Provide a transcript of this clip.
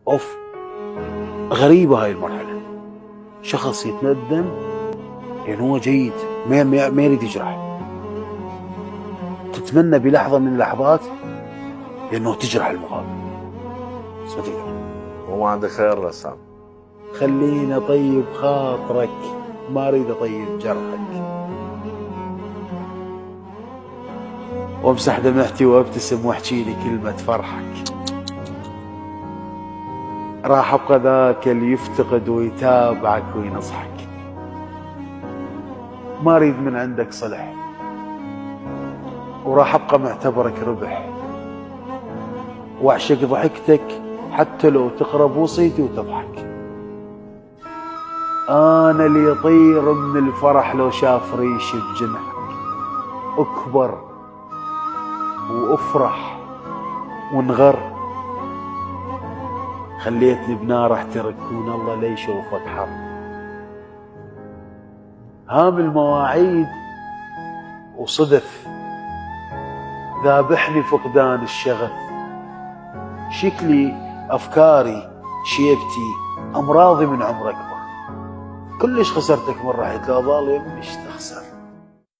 اوف، غريبة هاي المرحلة. شخص يتندم لأنه هو جيد، ما يريد يجرح. تتمنى بلحظة من اللحظات لأنه تجرح المقابل بس ما تقدر. وما عندك خيار رسام. خليني أطيب خاطرك، ما أريد أطيب جرحك. وامسح دمعتي وابتسم واحكي لي كلمة فرحك. راح أبقى ذاك اللي يفتقد ويتابعك وينصحك. ما أريد من عندك صلح، وراح أبقى معتبرك ربح، وأعشق ضحكتك حتى لو تقرب وصيتي وتضحك. أنا اللي يطير من الفرح لو شاف ريشي بجنحك. أكبر وأفرح ونغر، خليتني بنار احترق الله لا يشوفك حر. هام المواعيد وصدف، ذابحني فقدان الشغف. شكلي أفكاري شيبتي أمراضي من عمر أكبر. كلش خسرتك من رحت، لو ظالم مش تخسر.